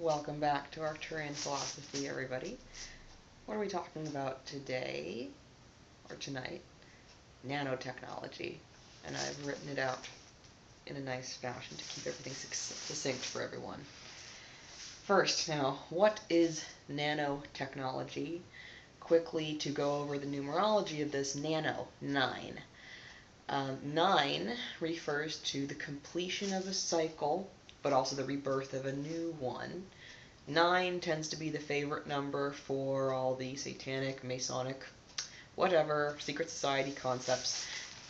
Welcome back to ArcturianPhilosophy, everybody. What are we talking about today, or tonight? Nanotechnology. And I've written it out in a nice fashion to keep everything succinct for everyone. First, now, what is nanotechnology? Quickly, to go over the numerology of this, nano, 9. 9 refers to the completion of a cycle, but also the rebirth of a new one. 9 tends to be the favorite number for all the satanic, Masonic, whatever, secret society concepts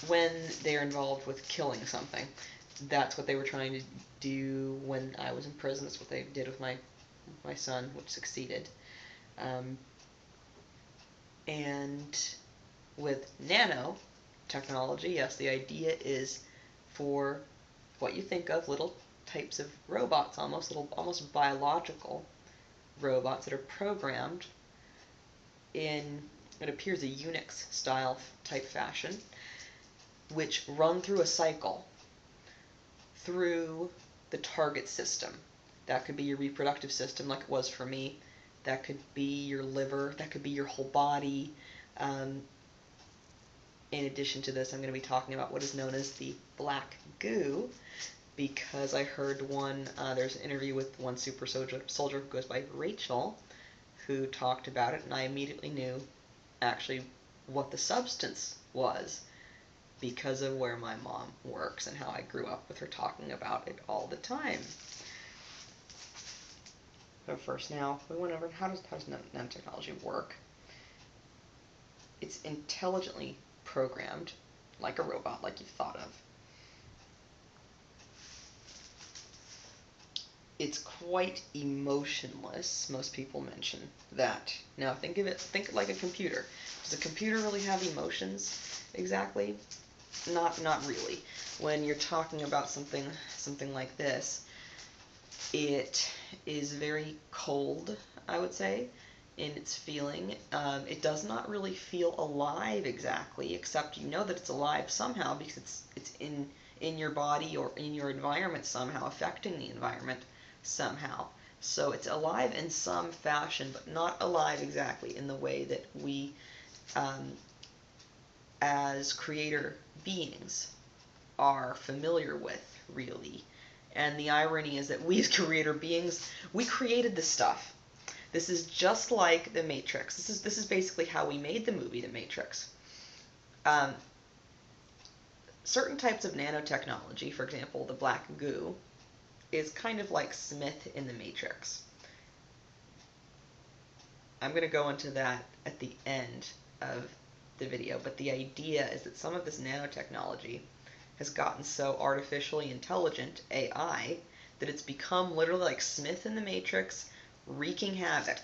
when they're involved with killing something. That's what they were trying to do when I was in prison. That's what they did with my son, which succeeded. And with nanotechnology, yes, the idea is for what you think of little types of robots, almost biological robots that are programmed in, it appears, a Unix style type fashion, which run through a cycle through the target system. That could be your reproductive system, like it was for me. That could be your liver. That could be your whole body. In addition to this, I'm going to be talking about what is known as the Black Goo, because I heard there's an interview with one super soldier who goes by Rachel, who talked about it, and I immediately knew actually what the substance was because of where my mom works and how I grew up with her talking about it all the time. But first, now, we went over how does nanotechnology work. It's intelligently programmed, like a robot, like you've thought of. It's quite emotionless. Most people mention that. Now think of it like a computer. Does a computer really have emotions exactly? Not really. When you're talking about something like this, it is very cold, I would say, in its feeling. It does not really feel alive exactly, except you know that it's alive somehow because it's in your body or in your environment somehow, affecting the environment somehow. So it's alive in some fashion, but not alive exactly in the way that we, as creator beings, are familiar with, really. And the irony is that we as creator beings, we created this stuff. This is just like The Matrix. This is basically how we made the movie The Matrix. Certain types of nanotechnology, for example, the Black Goo, is kind of like Smith in The Matrix. I'm going to go into that at the end of the video, but the idea is that some of this nanotechnology has gotten so artificially intelligent, AI, that it's become literally like Smith in The Matrix, wreaking havoc.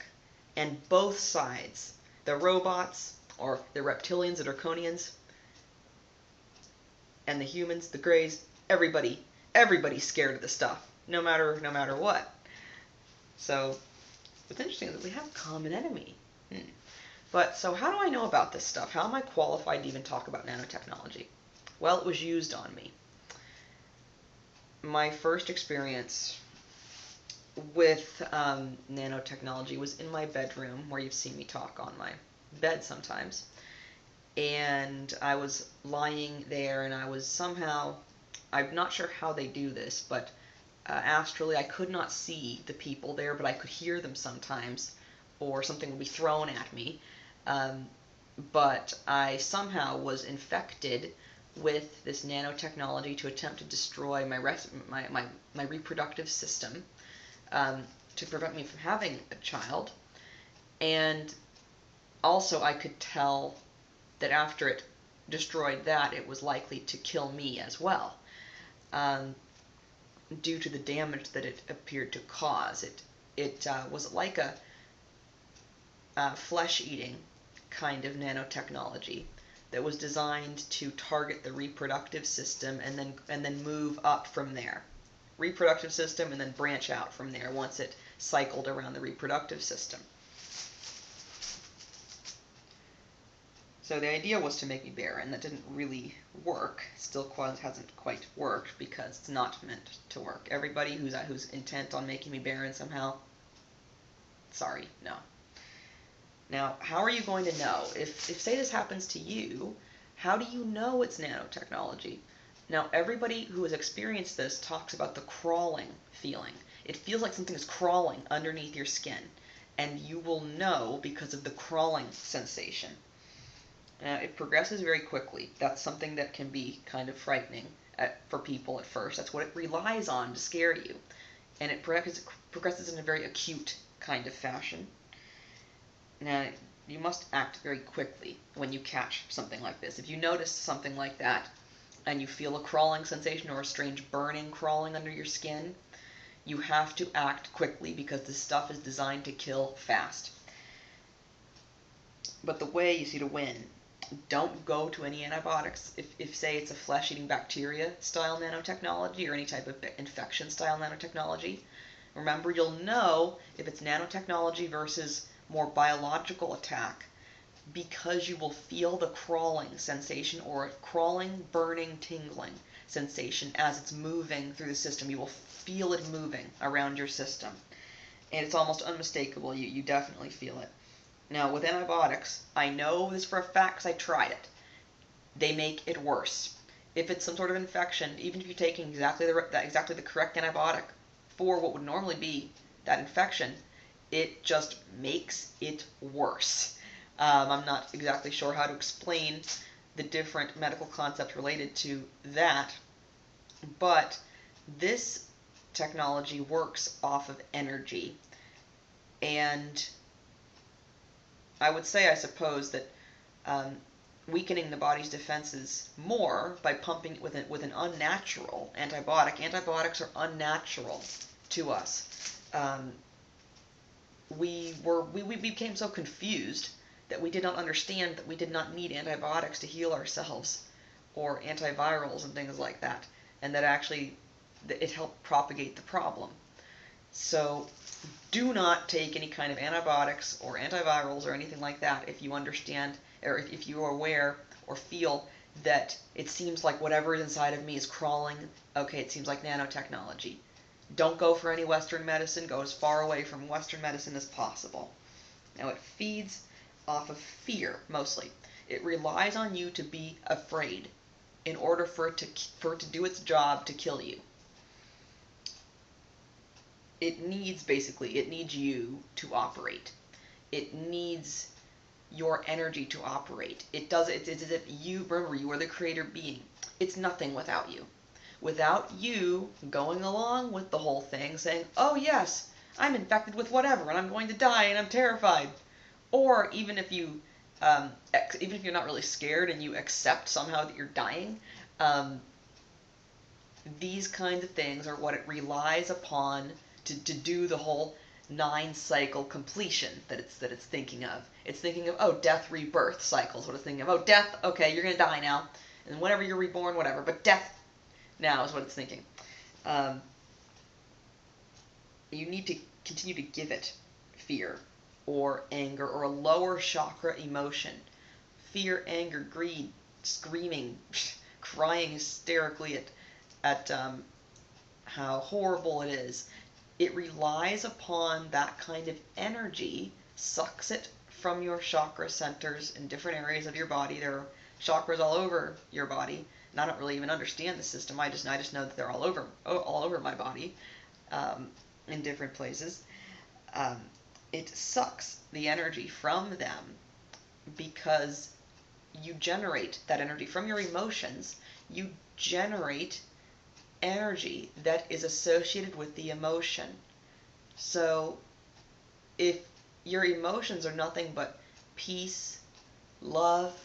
And both sides, the robots, or the reptilians, the draconians, and the humans, the greys, everybody's scared of this stuff, no matter what. So what's interesting is that we have a common enemy. But so how do I know about this stuff? How am I qualified to even talk about nanotechnology? Well, it was used on me. My first experience with nanotechnology was in my bedroom, where you've seen me talk on my bed sometimes. And I was lying there, and I was somehow, I'm not sure how they do this, but astrally I could not see the people there, but I could hear them sometimes, or something would be thrown at me. But I somehow was infected with this nanotechnology to attempt to destroy my reproductive system, to prevent me from having a child. And also I could tell that after it destroyed that, it was likely to kill me as well, due to the damage that it appeared to cause. It was like a flesh-eating kind of nanotechnology that was designed to target the reproductive system and then move up from there. Reproductive system and then branch out from there once it cycled around the reproductive system. So the idea was to make me barren. That didn't really work. Still hasn't quite worked because it's not meant to work. Everybody who's intent on making me barren somehow, Sorry, no. Now, how are you going to know? If say this happens to you, how do you know it's nanotechnology? Now, everybody who has experienced this talks about the crawling feeling. It feels like something is crawling underneath your skin, and you will know because of the crawling sensation. It progresses very quickly. That's something that can be kind of frightening for people at first. That's what it relies on to scare you. And it progresses in a very acute kind of fashion. Now, you must act very quickly when you catch something like this. If you notice something like that, and you feel a crawling sensation or a strange burning crawling under your skin, you have to act quickly because this stuff is designed to kill fast. But the way, you see, to win, don't go to any antibiotics. If say, it's a flesh-eating bacteria-style nanotechnology or any type of infection-style nanotechnology, remember, you'll know if it's nanotechnology versus more biological attack because you will feel the crawling sensation or crawling, burning, tingling sensation as it's moving through the system. You will feel it moving around your system. And it's almost unmistakable. You definitely feel it. Now, with antibiotics, I know this for a fact because I tried it. They make it worse. If it's some sort of infection, even if you're taking exactly the correct antibiotic for what would normally be that infection, it just makes it worse. I'm not exactly sure how to explain the different medical concepts related to that, but this technology works off of energy, and I would say, I suppose, that weakening the body's defenses more by pumping it with an unnatural antibiotic. Antibiotics are unnatural to us. We became so confused that we did not understand that we did not need antibiotics to heal ourselves, or antivirals and things like that, and that actually it helped propagate the problem. So do not take any kind of antibiotics or antivirals or anything like that if you understand, or if you are aware or feel that it seems like whatever is inside of me is crawling. Okay, it seems like nanotechnology. Don't go for any Western medicine. Go as far away from Western medicine as possible. Now, it feeds off of fear, mostly. It relies on you to be afraid in order for it to do its job to kill you. It needs you to operate. It needs your energy to operate. It's as if you are the creator being. It's nothing without you. Without you going along with the whole thing, saying, oh yes, I'm infected with whatever, and I'm going to die, and I'm terrified. Or even if you're not really scared and you accept somehow that you're dying, these kinds of things are what it relies upon to do the whole 9-cycle completion that it's thinking of. It's thinking of, oh, death, rebirth cycles. What it's thinking of. Oh, death, okay, you're going to die now. And whenever you're reborn, whatever. But death now is what it's thinking. You need to continue to give it fear or anger or a lower chakra emotion. Fear, anger, greed, screaming, crying hysterically at how horrible it is. It relies upon that kind of energy, sucks it from your chakra centers in different areas of your body. There are chakras all over your body, and I don't really even understand the system. I just know that they're all over my body, in different places. It sucks the energy from them because you generate that energy from your emotions. You generate energy that is associated with the emotion. So if your emotions are nothing but peace, love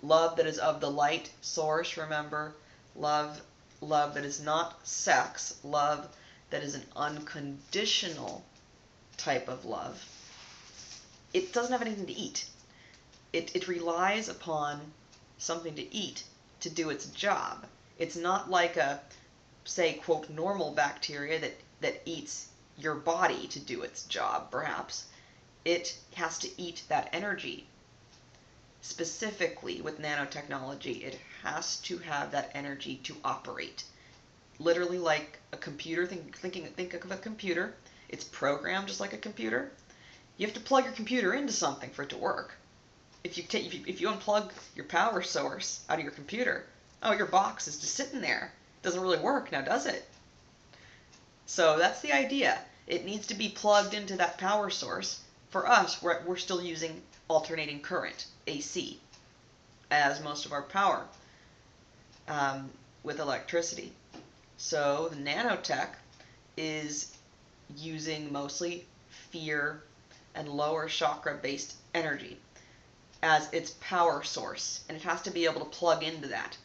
that is of the light source, remember, love that is not sex, love that is an unconditional type of love, it doesn't have anything to eat. It relies upon something to eat to do its job. It's not like a, say, quote, normal bacteria that eats your body to do its job, perhaps. It has to eat that energy. Specifically with nanotechnology, it has to have that energy to operate. Literally like a computer. Think of a computer. It's programmed just like a computer. You have to plug your computer into something for it to work. If you unplug your power source out of your computer, oh, your box is just sitting there. It doesn't really work now, does it? So that's the idea. It needs to be plugged into that power source. For us, we're still using alternating current, AC, as most of our power with electricity. So the nanotech is using mostly fear and lower chakra-based energy as its power source, and it has to be able to plug into that.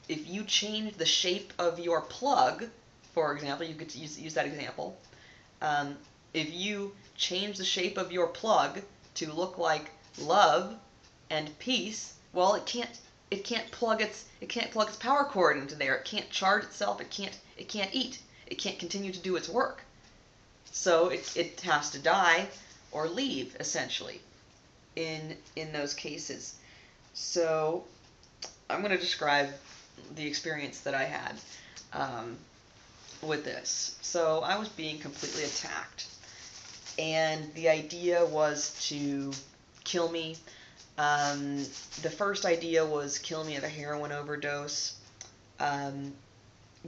If you change the shape of your plug, for example, you could use that example. If you change the shape of your plug to look like love and peace, well, it can't plug its power cord into there. It can't charge itself. It can't eat. It can't continue to do its work. So it has to die or leave, essentially, in those cases. So I'm going to describe the experience that I had with this. So I was being completely attacked, and the idea was to kill me. The first idea was kill me of a heroin overdose,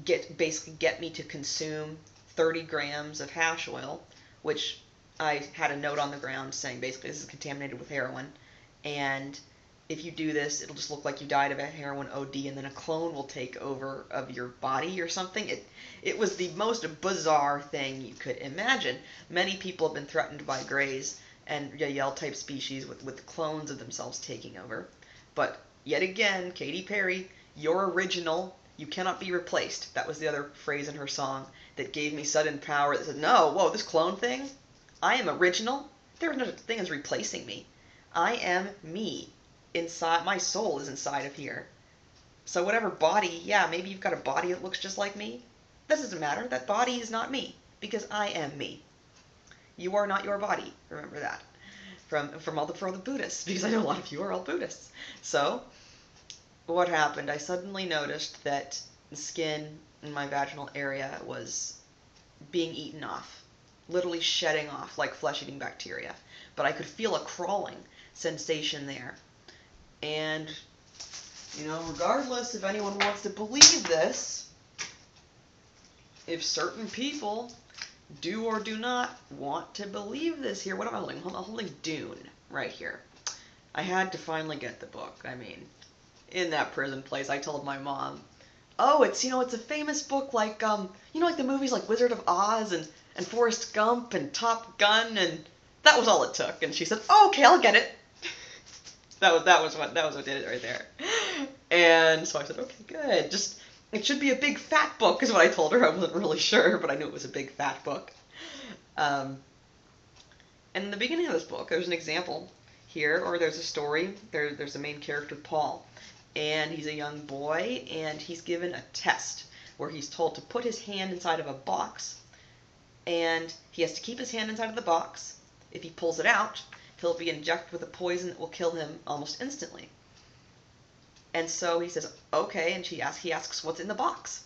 get me to consume 30 grams of hash oil, which I had a note on the ground saying basically this is contaminated with heroin, and if you do this, it'll just look like you died of a heroin OD, and then a clone will take over of your body or something. It was the most bizarre thing you could imagine. Many people have been threatened by greys and Yael-type species with clones of themselves taking over. But yet again, Katy Perry, you're original. You cannot be replaced. That was the other phrase in her song that gave me sudden power that said, no, whoa, this clone thing? I am original. There is no such thing as replacing me. I am me. Inside, my soul is inside of here. So whatever body, yeah, maybe you've got a body that looks just like me. That doesn't matter. That body is not me, because I am me. You are not your body. Remember that. For all the Buddhists, because I know a lot of you are all Buddhists. So, what happened? I suddenly noticed that the skin in my vaginal area was being eaten off. Literally shedding off like flesh-eating bacteria. But I could feel a crawling sensation there. And, regardless if anyone wants to believe this, if certain people do or do not want to believe this here, what am I holding? I'm holding Dune right here. I had to finally get the book. I mean, in that prison place, I told my mom, oh, it's a famous book like, like the movies like Wizard of Oz and Forrest Gump and Top Gun, and that was all it took. And she said, oh, okay, I'll get it. That was what did it right there. And so I said, okay, good. Just, it should be a big fat book is what I told her. I wasn't really sure, but I knew it was a big fat book. And in the beginning of this book, there's an example here, or there's a story. There's a main character, Paul, and he's a young boy, and he's given a test where he's told to put his hand inside of a box, and he has to keep his hand inside of the box. If he pulls it out, he'll be injected with a poison that will kill him almost instantly. And so he says, okay, and he asks what's in the box.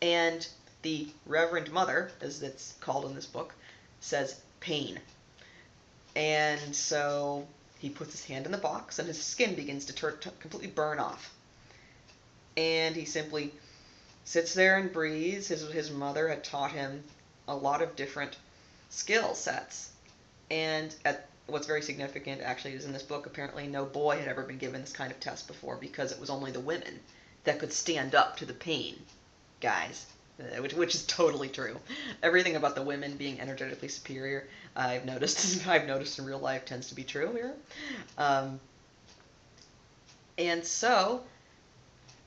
And the Reverend Mother, as it's called in this book, says, pain. And so he puts his hand in the box, and his skin begins to completely burn off. And he simply sits there and breathes. His mother had taught him a lot of different skill sets. And what's very significant, actually, is in this book, apparently no boy had ever been given this kind of test before, because it was only the women that could stand up to the pain, guys. Which is totally true. Everything about the women being energetically superior, I've noticed in real life tends to be true here. And so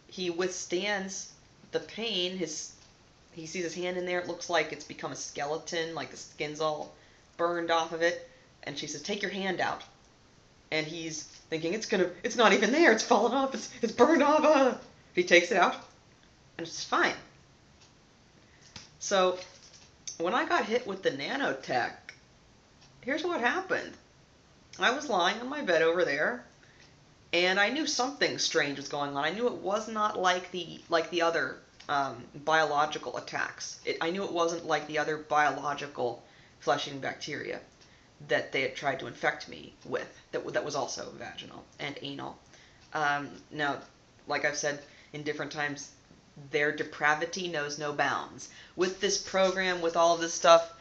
he withstands the pain. He sees his hand in there. It looks like it's become a skeleton, like the skin's all burned off of it. And she says, take your hand out. And he's thinking, it's not even there. It's fallen off. It's burned off. He takes it out, and it's fine. So, when I got hit with the nanotech, here's what happened. I was lying on my bed over there, and I knew something strange was going on. I knew it was not like the other biological attacks. I knew it wasn't like the other biological flesh-eating bacteria. that they had tried to infect me with, that was also vaginal and anal. Now, like I've said in different times, their depravity knows no bounds. With this program, with all of this stuff,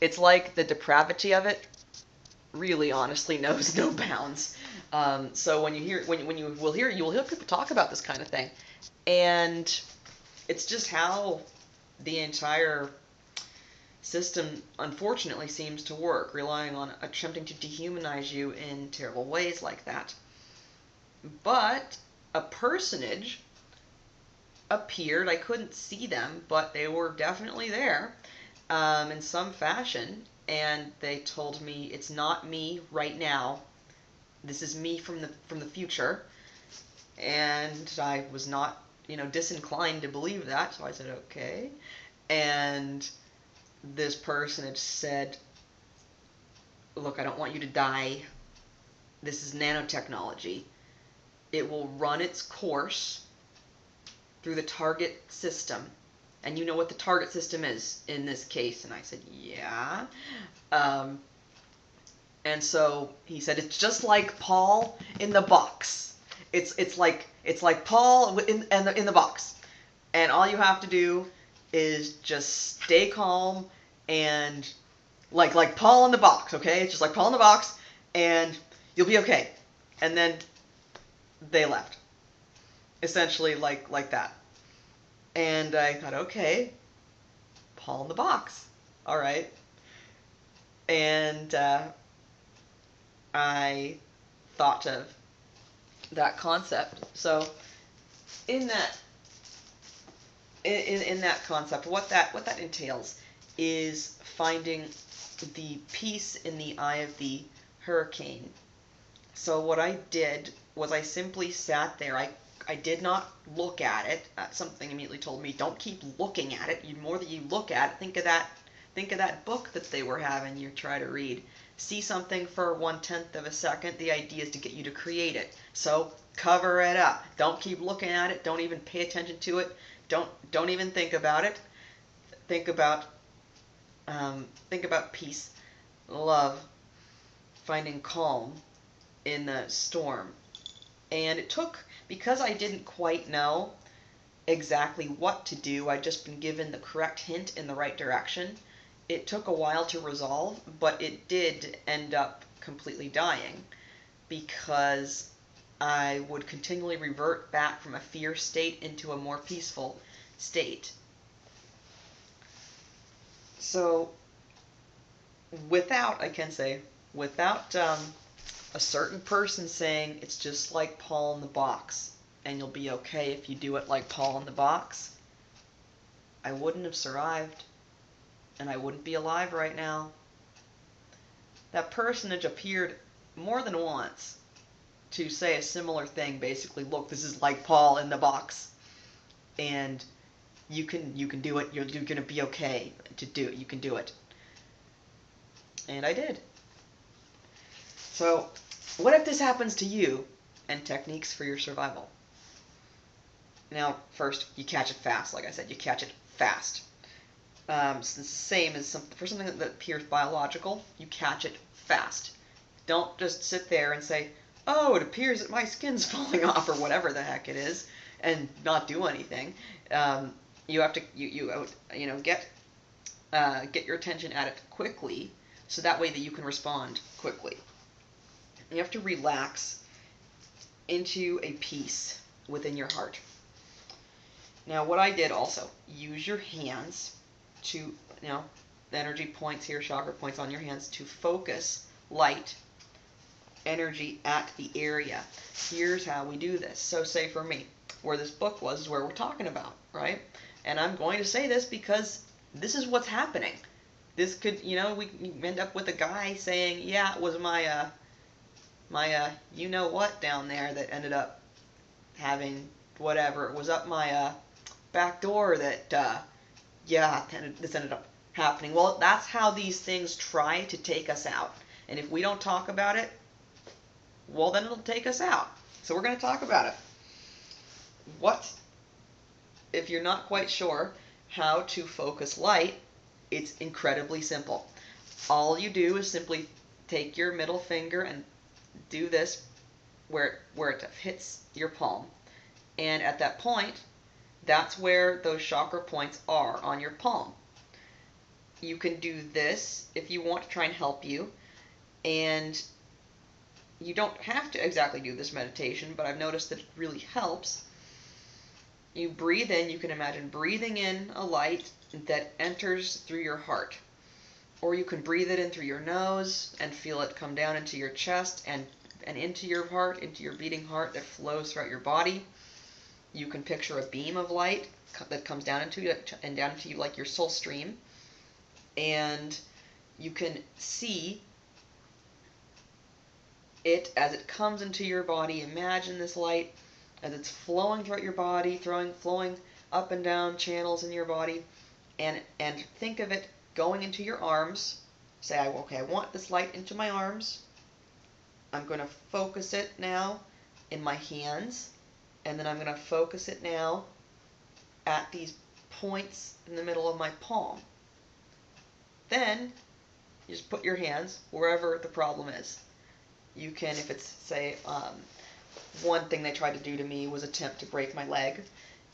it's like the depravity of it really honestly knows no bounds. So when you will hear people talk about this kind of thing, and it's just how the entire system unfortunately seems to work, relying on attempting to dehumanize you in terrible ways like that. But a personage appeared. I couldn't see them, but they were definitely there, in some fashion, and they told me, it's not me right now. This is me from the future. And I was not, disinclined to believe that, so I said, okay. And this person had said, look, I don't want you to die. This is nanotechnology. It will run its course through the target system. And you know what the target system is in this case? And I said, yeah. And so he said, it's just like Paul in the box. It's like Paul in the box. And all you have to do is just stay calm and like Paul in the box, okay? It's just like Paul in the box, and you'll be okay. And then they left. Essentially like that. And I thought, okay, Paul in the box. All right. And I thought of that concept. So in that concept, what that entails is finding the peace in the eye of the hurricane. So what I did was I simply sat there. I did not look at it. Something immediately told me, don't keep looking at it. The more that you look at it, think of that book that they were having you try to read. See something for 1/10 of a second. The idea is to get you to create it. So cover it up. Don't keep looking at it. Don't even pay attention to it. Don't even think about it. Think about peace, love, finding calm in the storm. And it took, because I didn't quite know exactly what to do, I'd just been given the correct hint in the right direction. It took a while to resolve, but it did end up completely dying, because I would continually revert back from a fear state into a more peaceful state. So without a certain person saying it's just like Paul in the box, and you'll be okay if you do it like Paul in the box, I wouldn't have survived, and I wouldn't be alive right now. That personage appeared more than once to say a similar thing, basically, look, this is like Paul in the box, and you can do it, you're going to be okay to do it, you can do it. And I did. So, what if this happens to you, and techniques for your survival? Now, first, you catch it fast. Like I said, you catch it fast. It's the same as for something that appears biological, you catch it fast. Don't just sit there and say, oh, it appears that my skin's falling off, or whatever the heck it is, and not do anything. You have to get your attention at it quickly, so that way that you can respond quickly. You have to relax into a peace within your heart. Now, what I did also, use your hands to, the energy points here, chakra points on your hands, to focus light energy at the area. Here's how we do this. So say for me, where this book was is where we're talking about, right? And I'm going to say this because this is what's happening. This could, we end up with a guy saying, yeah, it was my you-know-what down there that ended up having whatever. It was up my back door that, this ended up happening. Well, that's how these things try to take us out. And if we don't talk about it, well, then it'll take us out. So we're going to talk about it. If you're not quite sure how to focus light, it's incredibly simple. All you do is simply take your middle finger and do this where it hits your palm. And at that point, that's where those chakra points are on your palm. You can do this if you want to try and help you. And you don't have to exactly do this meditation, but I've noticed that it really helps. You breathe in, you can imagine breathing in a light that enters through your heart. Or you can breathe it in through your nose and feel it come down into your chest and into your heart, into your beating heart that flows throughout your body. You can picture a beam of light that comes down into you and down into you like your soul stream. And you can see it as it comes into your body. Imagine this light as it's flowing throughout your body, flowing up and down channels in your body, and think of it going into your arms. Say, okay, I want this light into my arms. I'm going to focus it now in my hands, and then I'm going to focus it now at these points in the middle of my palm. Then you just put your hands wherever the problem is. You can, if it's, say, one thing they tried to do to me was attempt to break my leg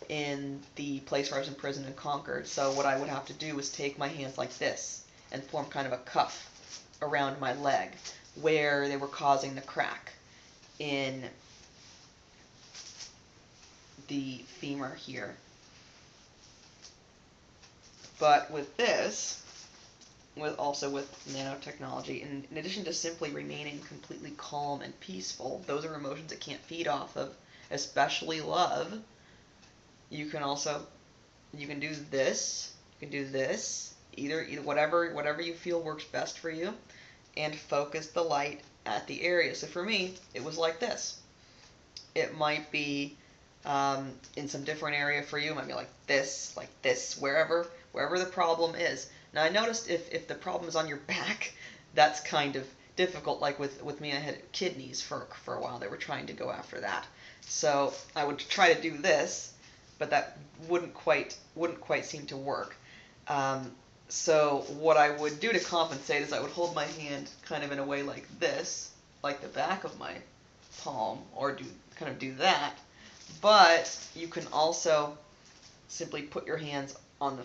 in the place where I was imprisoned and conquered. So what I would have to do was take my hands like this and form kind of a cuff around my leg where they were causing the crack in the femur here. But with this, also with nanotechnology, in addition to simply remaining completely calm and peaceful, those are emotions it can't feed off of, especially love. You can do this, either whatever you feel works best for you, and focus the light at the area. So for me, it was like this. It might be in some different area for you. It might be like this, wherever the problem is. Now I noticed if the problem is on your back, that's kind of difficult. Like with me, I had kidneys for a while. They were trying to go after that. So I would try to do this, but that wouldn't quite seem to work. So what I would do to compensate is I would hold my hand kind of in a way like this, like the back of my palm, or do that. But you can also simply put your hands on the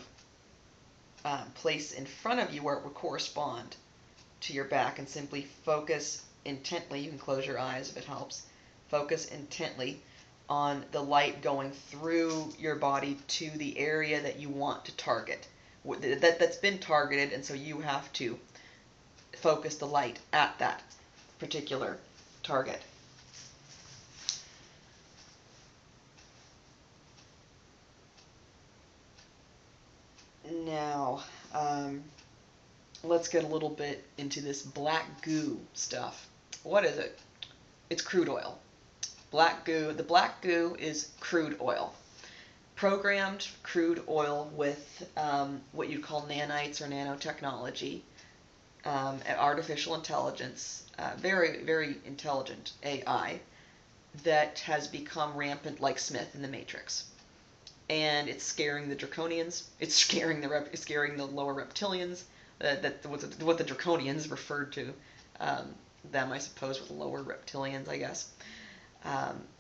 place in front of you where it would correspond to your back and simply focus intently. You can close your eyes if it helps. Focus intently on the light going through your body to the area that you want to target. That's been targeted, and so you have to focus the light at that particular target. Now, let's get a little bit into this black goo stuff. What is it? It's crude oil. Black goo. The black goo is crude oil. Programmed crude oil with what you'd call nanites or nanotechnology, artificial intelligence, very, very intelligent AI that has become rampant like Smith in the Matrix. And it's scaring the draconians. It's scaring the lower reptilians. What the draconians referred to them, I suppose, with lower reptilians, I guess.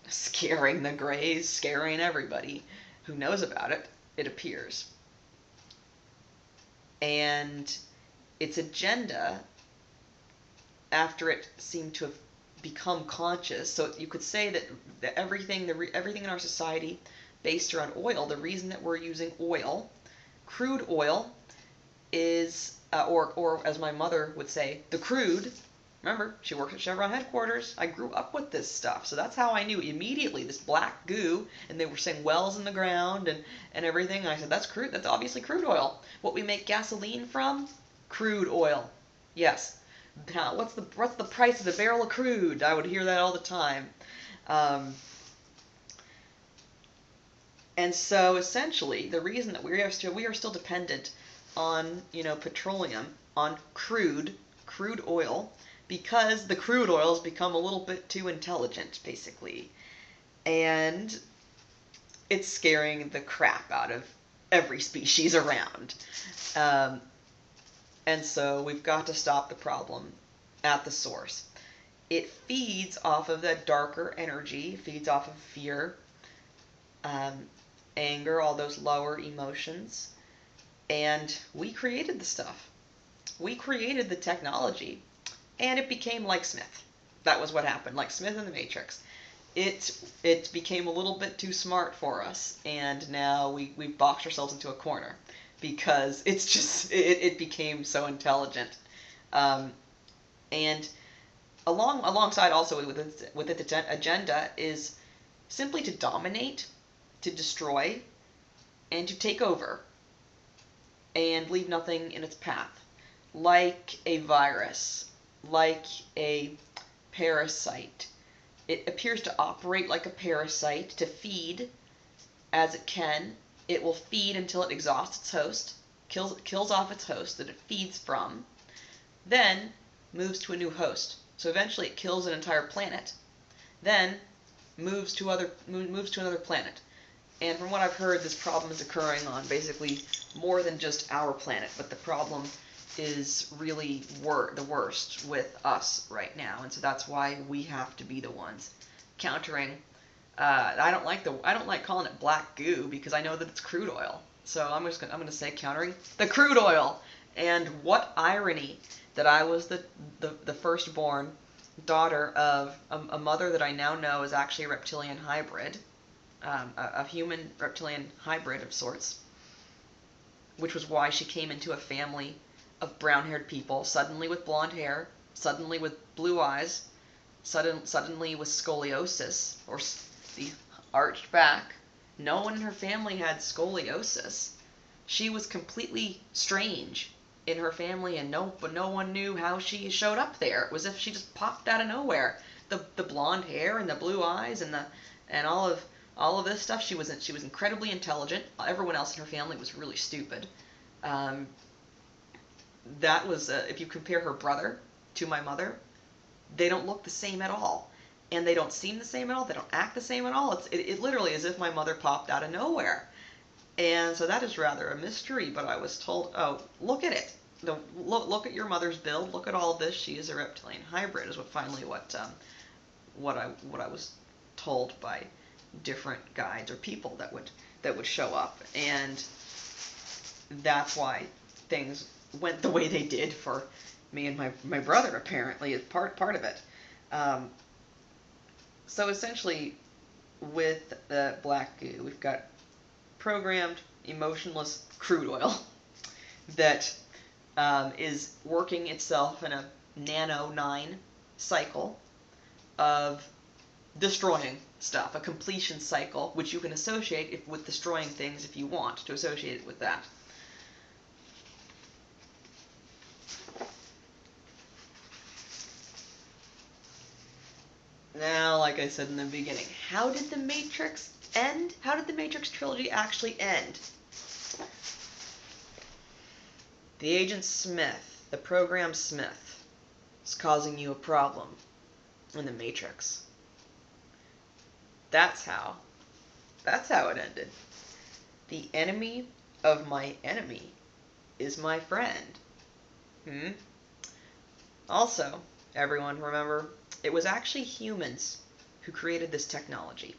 Scaring the greys, scaring everybody who knows about it. It appears. And its agenda, after it seemed to have become conscious, so you could say that everything in our society based around oil, the reason that we're using oil, crude oil, is, or as my mother would say, the crude. Remember, she worked at Chevron Headquarters. I grew up with this stuff, so that's how I knew immediately this black goo, and they were saying wells in the ground and everything, and I said, that's crude, that's obviously crude oil. What we make gasoline from? Crude oil. Yes. Now, what's the price of the barrel of crude? I would hear that all the time. And so essentially, the reason that we are still dependent on petroleum, on crude oil, because the crude oil has become a little bit too intelligent, basically, and it's scaring the crap out of every species around. And so we've got to stop the problem at the source. It feeds off of that darker energy, feeds off of fear, anger, all those lower emotions. And we created the stuff. We created the technology. And it became like Smith. That was what happened, like Smith in the Matrix. It became a little bit too smart for us, and now we've boxed ourselves into a corner because it became so intelligent. And alongside also with its agenda is simply to dominate, to destroy, and to take over, and leave nothing in its path, like a virus, like a parasite. It appears to operate like a parasite, to feed as it can. It will feed until it exhausts its host, kills off its host that it feeds from, then moves to a new host. So eventually it kills an entire planet, then moves to another planet. And from what I've heard, this problem is occurring on basically more than just our planet, but the problem is really the worst with us right now, and so that's why we have to be the ones countering. I don't like calling it black goo because I know that it's crude oil. So I'm gonna say countering the crude oil. And what irony that I was the firstborn daughter of a mother that I now know is actually a reptilian hybrid, a human reptilian hybrid of sorts, which was why she came into a family of brown-haired people, suddenly with blonde hair, suddenly with blue eyes, suddenly with scoliosis, or the arched back. No one in her family had scoliosis. She was completely strange in her family, and no one knew how she showed up there. It was as if she just popped out of nowhere. The blonde hair and the blue eyes and all of this stuff. She was incredibly intelligent. Everyone else in her family was really stupid. That was if you compare her brother to my mother, they don't look the same at all, and they don't seem the same at all. They don't act the same at all. It literally is as if my mother popped out of nowhere, and so that is rather a mystery. But I was told, oh, look at it. Look at your mother's build. Look at all of this. She is a reptilian hybrid. Is what I was told by different guides or people that would show up, and that's why things went the way they did for me and my brother, apparently, is part of it. So essentially, with the black goo, we've got programmed, emotionless crude oil that is working itself in a nano 9 cycle of destroying stuff, a completion cycle, which you can associate with destroying things if you want to associate it with that. Now, like I said in the beginning, how did the Matrix end? How did the Matrix trilogy actually end? The Agent Smith, the program Smith, is causing you a problem in the Matrix. That's how it ended. The enemy of my enemy is my friend. Also, everyone remember, it was actually humans who created this technology.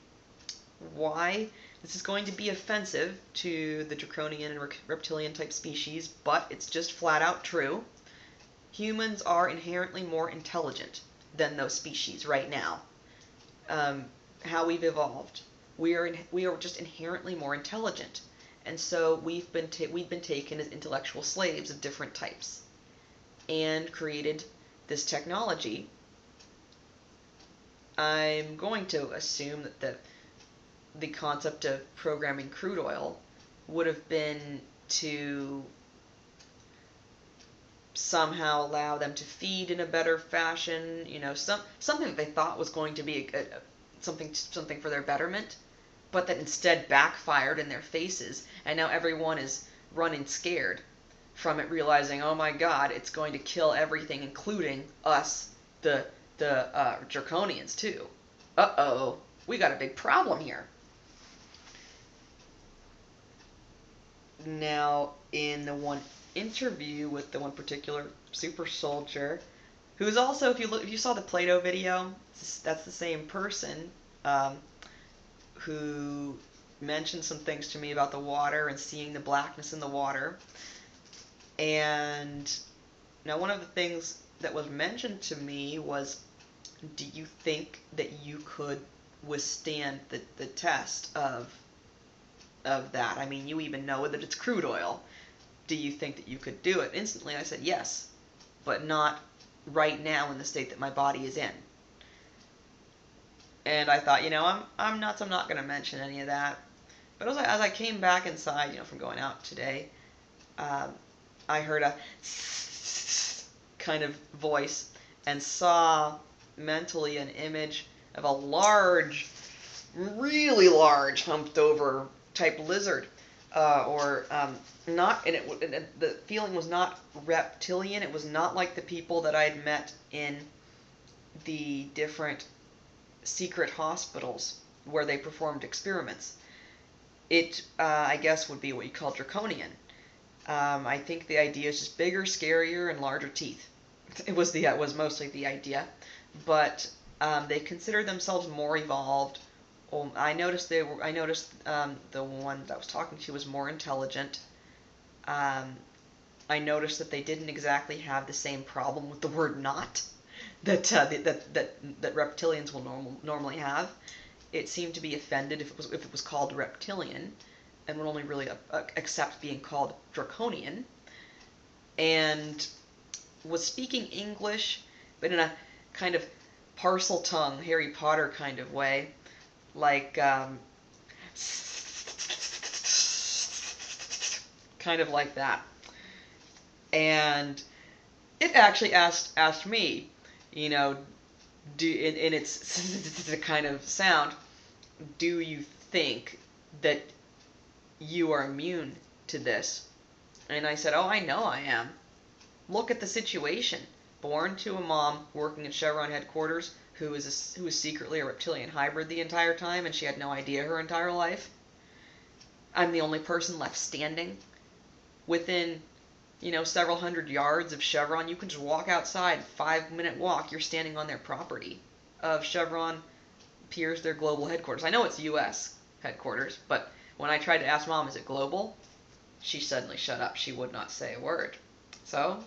Why? This is going to be offensive to the draconian and reptilian type species, but it's just flat out true. Humans are inherently more intelligent than those species right now. How we've evolved, we are just inherently more intelligent, and so we've been taken as intellectual slaves of different types, and created this technology. I'm going to assume that the concept of programming crude oil would have been to somehow allow them to feed in a better fashion, something that they thought was going to be something for their betterment, but that instead backfired in their faces, and now everyone is running scared from it, realizing, oh my god, it's going to kill everything, including us, the Draconians, too. Uh-oh, we got a big problem here. Now, in the one interview with the one particular super soldier, who's also, if you saw the Plato video, that's the same person who mentioned some things to me about the water and seeing the blackness in the water. And now one of the things that was mentioned to me was, do you think that you could withstand the test of that? I mean, you even know that it's crude oil. Do you think that you could do it? Instantly I said yes, but not right now in the state that my body is in. And I thought, I'm nuts, I'm not going to mention any of that. But as I came back inside, from going out today, I heard a kind of voice and saw mentally an image of a large, really large, humped over type lizard, not, and the feeling was not reptilian. It was not like the people that I'd met in the different secret hospitals where they performed experiments. It, I guess, would be what you call draconian. I think the idea is just bigger, scarier, and larger teeth. It was mostly the idea, but they consider themselves more evolved. I noticed the one that I was talking to was more intelligent. I noticed that they didn't exactly have the same problem with the word "not" that reptilians will normally have. It seemed to be offended if it was called reptilian, and would only really accept being called draconian, and was speaking English, but in a kind of parcel tongue, Harry Potter kind of way, like kind of like that. And it actually asked me, in its kind of sound, do you think that you are immune to this? And I said, oh, I know I am. Look at the situation. Born to a mom working at Chevron Headquarters who was secretly a reptilian hybrid the entire time, and she had no idea her entire life. I'm the only person left standing. Within, several hundred yards of Chevron, you can just walk outside, 5-minute walk, you're standing on their property of Chevron Piers, their global headquarters. I know it's U.S. headquarters, but when I tried to ask Mom, is it global? She suddenly shut up. She would not say a word. So,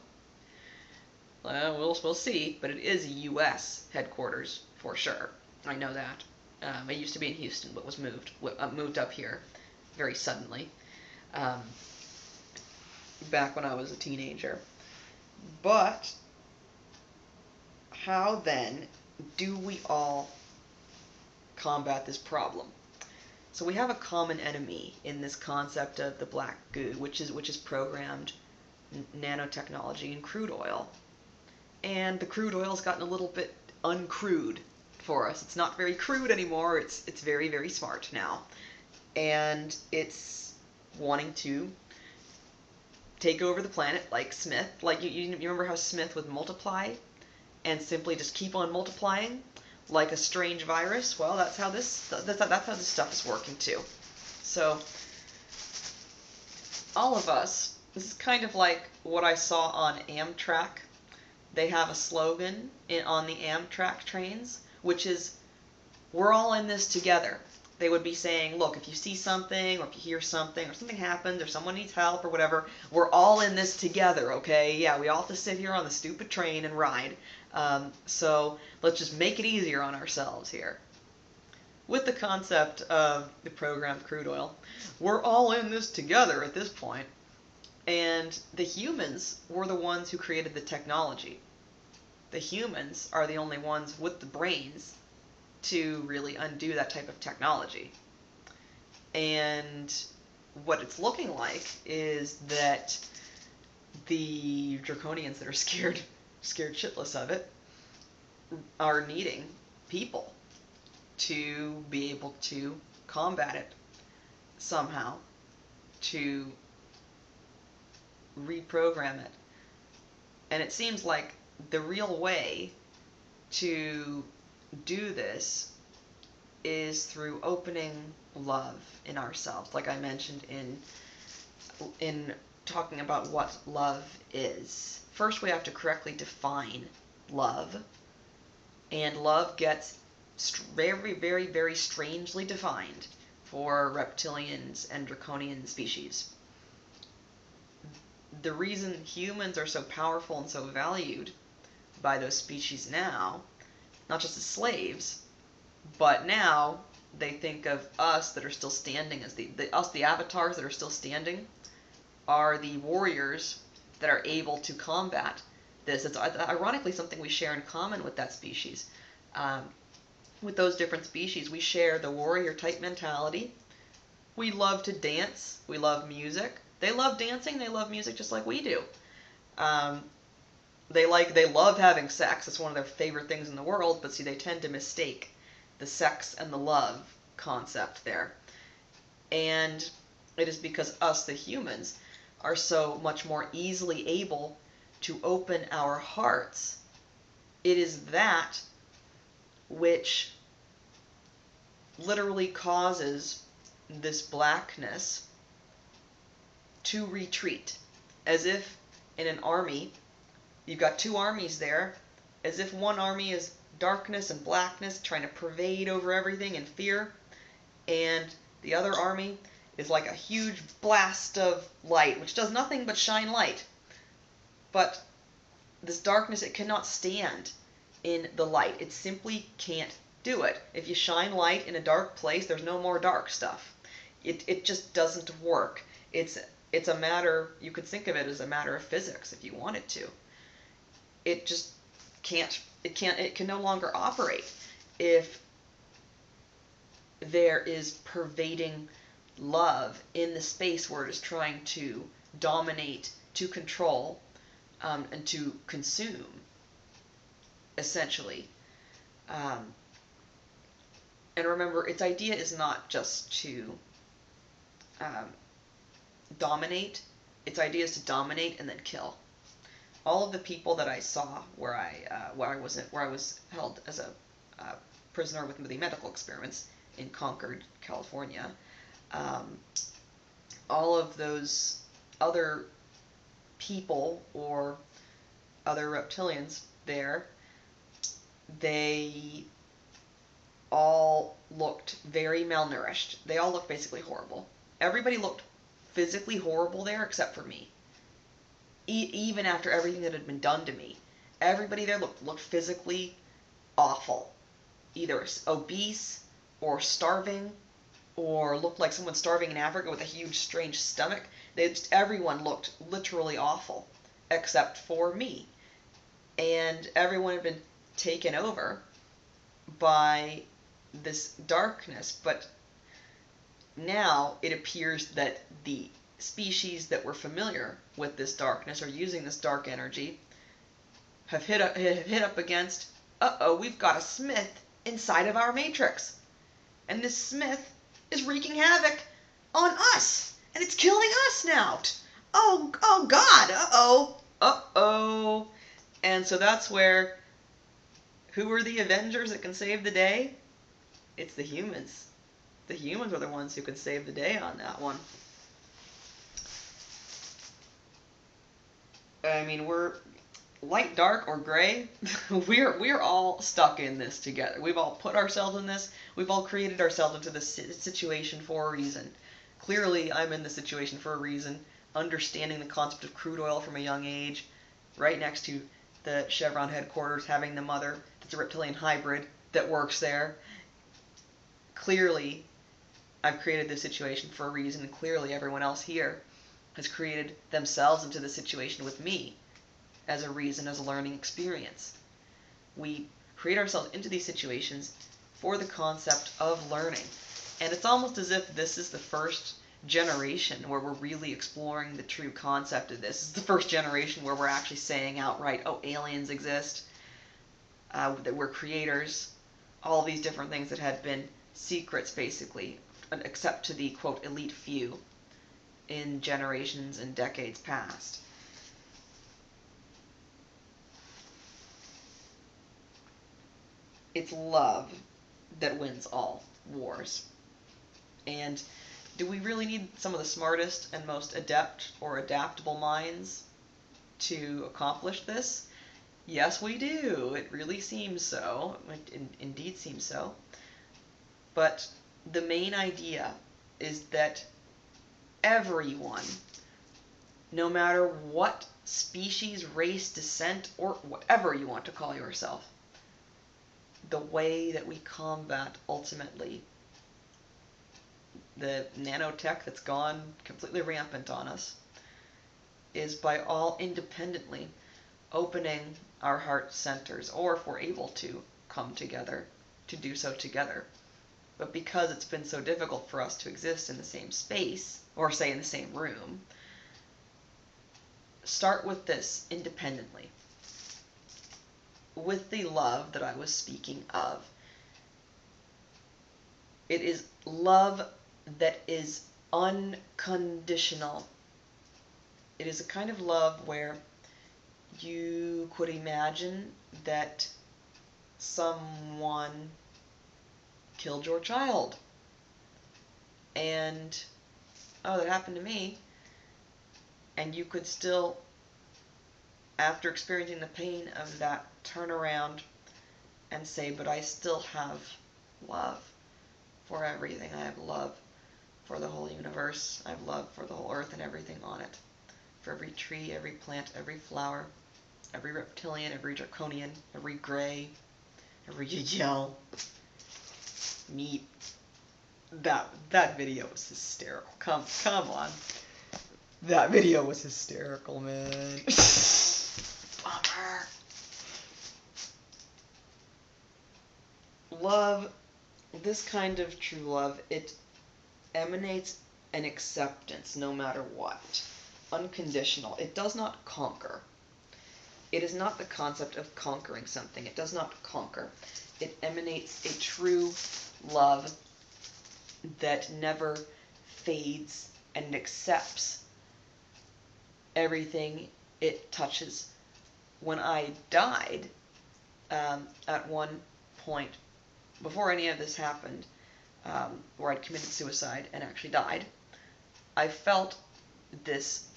we'll see, but it is U.S. headquarters for sure. I know that. I used to be in Houston, but was moved up here very suddenly, back when I was a teenager. But how then do we all combat this problem? So we have a common enemy in this concept of the Black Goo, which is programmed nanotechnology and crude oil. And the crude oil's gotten a little bit uncrude for us. It's not very crude anymore. It's very, very smart now. And it's wanting to take over the planet like Smith. Like, you remember how Smith would multiply and simply just keep on multiplying like a strange virus? Well, that's how this stuff is working too. So all of us, this is kind of like what I saw on Amtrak. They have a slogan on the Amtrak trains, which is, we're all in this together. They would be saying, look, if you see something, or if you hear something, or something happens, or someone needs help, or whatever, we're all in this together, okay? Yeah, we all have to sit here on the stupid train and ride. So let's just make it easier on ourselves here. With the concept of the programmed crude oil, we're all in this together at this point. And the humans were the ones who created the technology. The humans are the only ones with the brains to really undo that type of technology. And what it's looking like is that the draconians that are scared shitless of it are needing people to be able to combat it somehow, to reprogram it. And it seems like the real way to do this is through opening love in ourselves, like I mentioned in talking about what love is. First, we have to correctly define love, and love gets very, very, very strangely defined for reptilians and draconian species. The reason humans are so powerful and so valued by those species now, not just as slaves, but now they think of us that are still standing as the avatars that are still standing, are the warriors that are able to combat this. It's ironically something we share in common with that species. With those different species, we share the warrior type mentality. We love to dance. We love music. They love dancing. They love music just like we do. They love having sex. It's one of their favorite things in the world. But see, they tend to mistake the sex and the love concept there. And it is because us, the humans, are so much more easily able to open our hearts. It is that which literally causes this blackness to retreat. As if in an army, you've got two armies there, as if one army is darkness and blackness trying to pervade over everything and fear, and the other army is like a huge blast of light, which does nothing but shine light. But this darkness, it cannot stand in the light. It simply can't do it. If you shine light in a dark place, there's no more dark stuff. It just doesn't work. It's a matter, you could think of it as a matter of physics if you wanted to. It just can't, it can no longer operate if there is pervading love in the space where it is trying to dominate, to control, and to consume, essentially. And remember, its idea is not just to dominate. Its idea is to dominate and then kill. All of the people that I saw where I was held as a prisoner with the medical experiments in Concord, California, all of those other people or other reptilians there, they all looked very malnourished. They all looked basically horrible. Everybody looked physically horrible there except for me. Even after everything that had been done to me, everybody there looked physically awful. Either obese or starving, or looked like someone starving in Africa with a huge, strange stomach. Everyone looked literally awful, except for me. And everyone had been taken over by this darkness, but now it appears that the species that were familiar with this darkness or using this dark energy have hit up against, we've got a Smith inside of our matrix. And this Smith is wreaking havoc on us. And it's killing us now. Oh God, uh-oh. And so that's where, who are the Avengers that can save the day? It's the humans. The humans are the ones who can save the day on that one. I mean, we're light, dark, or gray. we're all stuck in this together. We've all put ourselves in this. We've all created ourselves into this situation for a reason. Clearly, I'm in this situation for a reason. Understanding the concept of crude oil from a young age, right next to the Chevron Headquarters, having the mother that's a reptilian hybrid that works there. Clearly, I've created this situation for a reason, and clearly everyone else here has created themselves into this situation with me as a reason, as a learning experience. We create ourselves into these situations for the concept of learning. And it's almost as if this is the first generation where we're really exploring the true concept of this. It's the first generation where we're actually saying outright, oh, aliens exist, that we're creators, all these different things that had been secrets, basically, except to the, quote, elite few in generations and decades past. It's love that wins all wars. And do we really need some of the smartest and most adept or adaptable minds to accomplish this? Yes, we do. It really seems so. It indeed seems so. But the main idea is that everyone, no matter what species, race, descent, or whatever you want to call yourself, the way that we combat, ultimately, the nanotech that's gone completely rampant on us is by all independently opening our heart centers, or if we're able to come together, to do so together. But because it's been so difficult for us to exist in the same space, or say in the same room, start with this independently. With the love that I was speaking of, it is love that is unconditional. It is a kind of love where you could imagine that someone killed your child. And, oh, that happened to me. And you could still, after experiencing the pain of that, turn around and say, but I still have love for everything. I have love for the whole universe. I have love for the whole earth and everything on it. For every tree, every plant, every flower, every reptilian, every draconian, every gray, every yell. Meat. That video was hysterical. Come on. That video was hysterical, man. Bummer. Love, this kind of true love, it emanates an acceptance no matter what. Unconditional. It does not conquer. It is not the concept of conquering something. It does not conquer. It emanates a true love that never fades and accepts everything it touches. When I died, at one point, before any of this happened, where I'd committed suicide and actually died, I felt this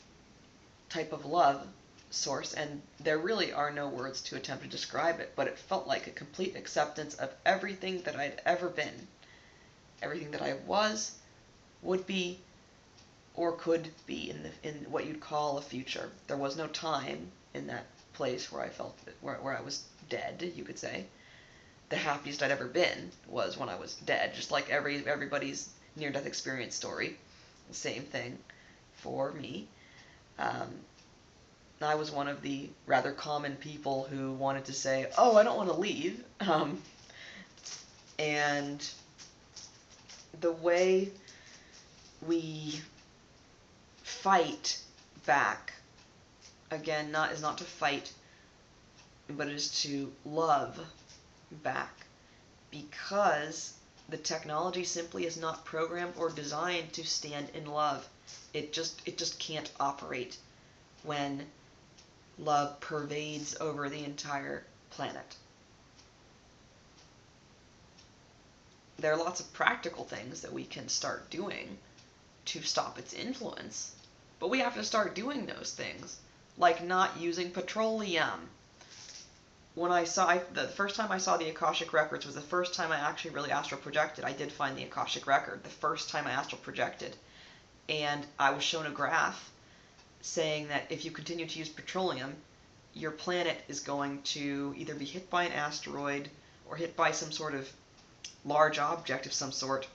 type of love source, and there really are no words to attempt to describe it, but it felt like a complete acceptance of everything that I'd ever been, everything that I was, would be, or could be in what you'd call a future. There was no time in that place where I felt where I was dead, you could say. The happiest I'd ever been was when I was dead, just like everybody's near-death experience story. The same thing for me. I was one of the rather common people who wanted to say, oh, I don't want to leave. And the way we fight back, again, is not to fight, but it is to love back, because the technology simply is not programmed or designed to stand in love. It just can't operate when love pervades over the entire planet. There are lots of practical things that we can start doing to stop its influence, but we have to start doing those things, like not using petroleum. When the first time I saw the Akashic Records was the first time I actually really astral projected. I did find the Akashic Record the first time I astral projected, and I was shown a graph saying that if you continue to use petroleum, your planet is going to either be hit by an asteroid or hit by some sort of large object of some sort,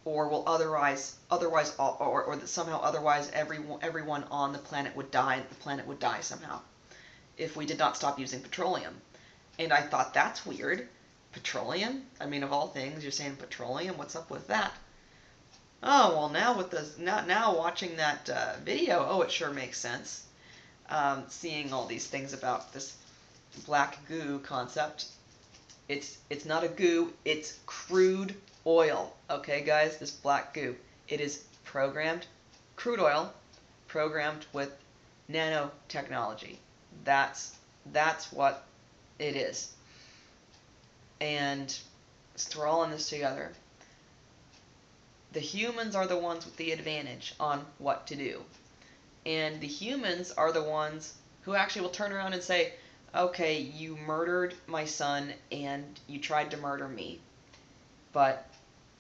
or will otherwise that somehow otherwise everyone on the planet would die, and the planet would die somehow if we did not stop using petroleum. And I thought, that's weird. Petroleum? I mean, of all things, you're saying petroleum? What's up with that? Oh, well, now watching that video, oh, it sure makes sense. Seeing all these things about this black goo concept. It's not a goo, it's crude oil. Okay, guys, this black goo. It is programmed, crude oil, programmed with nanotechnology. That's what it is. And we're all in this together. The humans are the ones with the advantage on what to do. And the humans are the ones who actually will turn around and say, okay, you murdered my son and you tried to murder me, but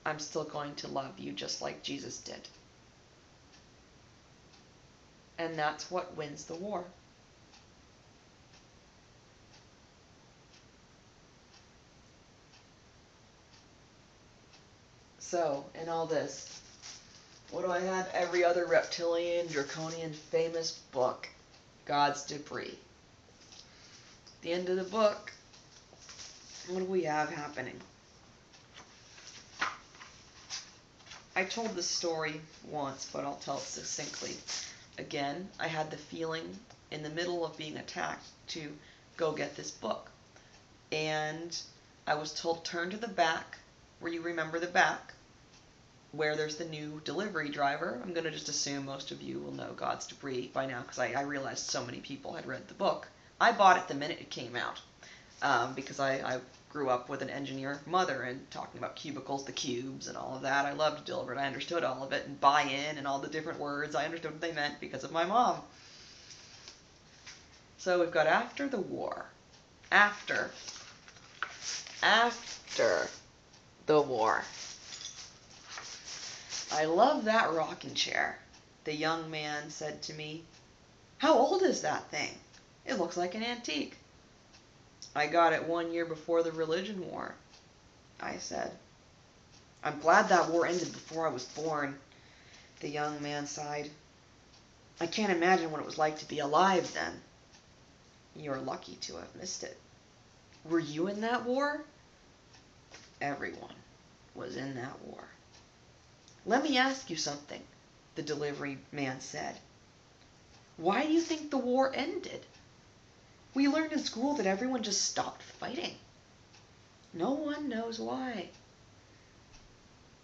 I'm still going to love you just like Jesus did. And that's what wins the war. So, in all this, what do I have? Every other reptilian, draconian, famous book. God's debris. At the end of the book, what do we have happening? I told this story once, but I'll tell it succinctly. Again, I had the feeling in the middle of being attacked to go get this book. And I was told, turn to the back, where you remember the back, where there's the new delivery driver. I'm going to just assume most of you will know God's Debris by now, because I realized so many people had read the book. I bought it the minute it came out, because I grew up with an engineer mother and talking about cubicles, the cubes, and all of that. I loved Dilbert. I understood all of it, and buy-in and all the different words. I understood what they meant because of my mom. So we've got after the war. After the war. I love that rocking chair. The young man said to me, how old is that thing? It looks like an antique. I got it 1 year before the religion war, I said. I'm glad that war ended before I was born, the young man sighed. I can't imagine what it was like to be alive then. You're lucky to have missed it. Were you in that war? Everyone was in that war. Let me ask you something, the delivery man said. Why do you think the war ended? We learned in school that everyone just stopped fighting. No one knows why.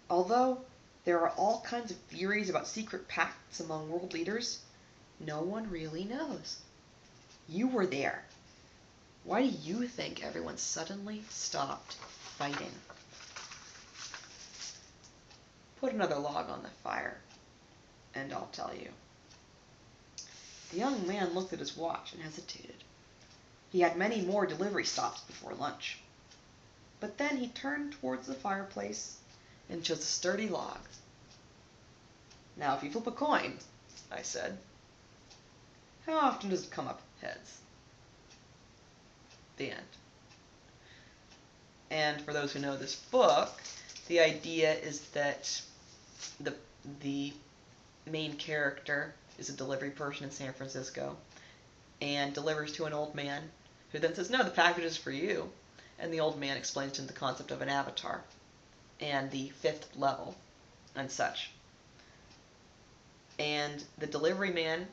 Although there are all kinds of theories about secret pacts among world leaders, no one really knows. You were there. Why do you think everyone suddenly stopped fighting? Put another log on the fire, and I'll tell you. The young man looked at his watch and hesitated. He had many more delivery stops before lunch. But then he turned towards the fireplace and chose a sturdy log. Now, if you flip a coin, I said, how often does it come up heads? The end. And for those who know this book, the idea is that the main character is a delivery person in San Francisco and delivers to an old man who then says, no, the package is for you. And the old man explains to him the concept of an avatar and the 5th level and such. And the delivery man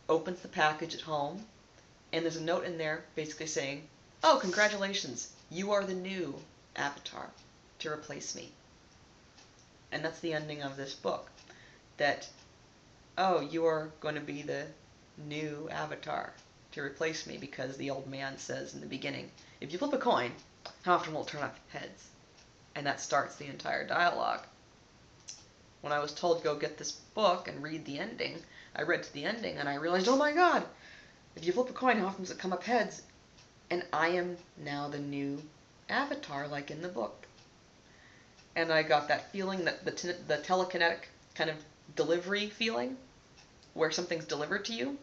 opens the package at home, and there's a note in there basically saying, oh, congratulations, you are the new avatar to replace me. And that's the ending of this book. That, oh, you are going to be the new avatar to replace me, because the old man says in the beginning, if you flip a coin, how often will it turn up heads? And that starts the entire dialogue. When I was told go get this book and read the ending, I read to the ending and I realized, oh my god, if you flip a coin, how often does it come up heads? And I am now the new avatar, like in the book. And I got that feeling, that the telekinetic kind of delivery feeling, where something's delivered to you,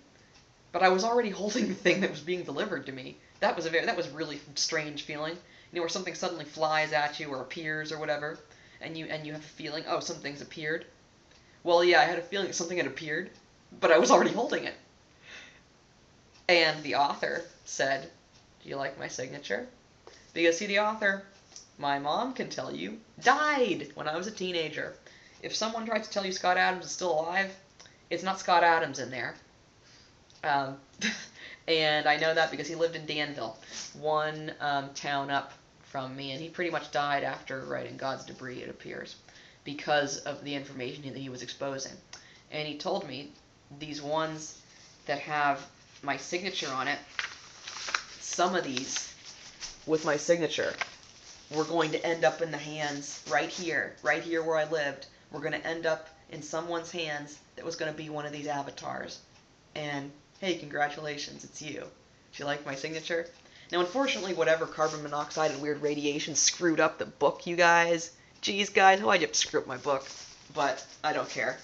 but I was already holding the thing that was being delivered to me. That was a really strange feeling. You know, where something suddenly flies at you or appears or whatever, and you have a feeling, oh, something's appeared. Well, yeah, I had a feeling that something had appeared, but I was already holding it. And the author said, do you like my signature? Because, see, the author, my mom can tell you, died when I was a teenager. If someone tries to tell you Scott Adams is still alive, it's not Scott Adams in there. And I know that because he lived in Danville, one town up from me, and he pretty much died after writing God's Debris, it appears, because of the information that he was exposing. And he told me these ones that have my signature on it, some of these with my signature were going to end up in the hands right here where I lived. We're going to end up in someone's hands that was going to be one of these avatars. And hey, congratulations, it's you. Do you like my signature? Now, unfortunately, whatever carbon monoxide and weird radiation screwed up the book, you guys. Jeez, guys, why'd you have to screw up my book? But I don't care.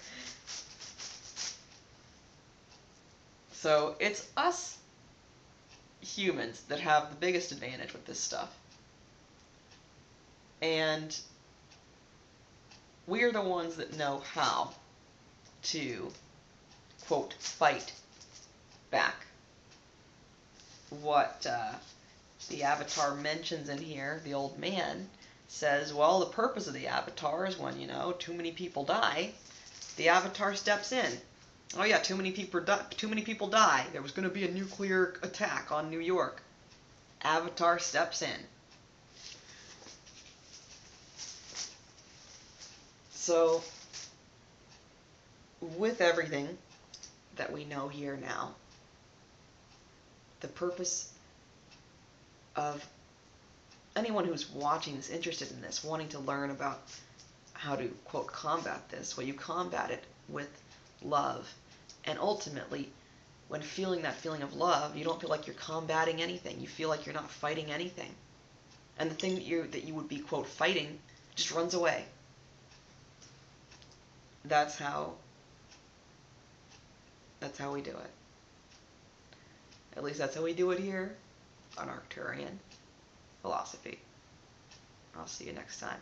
So it's us humans that have the biggest advantage with this stuff. And we are the ones that know how to, quote, fight back. What the Avatar mentions in here, the old man, says, well, the purpose of the Avatar is when, too many people die, the Avatar steps in. Oh yeah, too many people die. There was going to be a nuclear attack on New York. Avatar steps in. So, with everything that we know here now, the purpose of anyone who's watching this, interested in this, wanting to learn about how to, quote, combat this, well, you combat it with love. And ultimately, when feeling that feeling of love, you don't feel like you're combating anything. You feel like you're not fighting anything. And the thing that you would be, quote, fighting just runs away. That's how we do it. At least that's how we do it here on Arcturian Philosophy. I'll see you next time.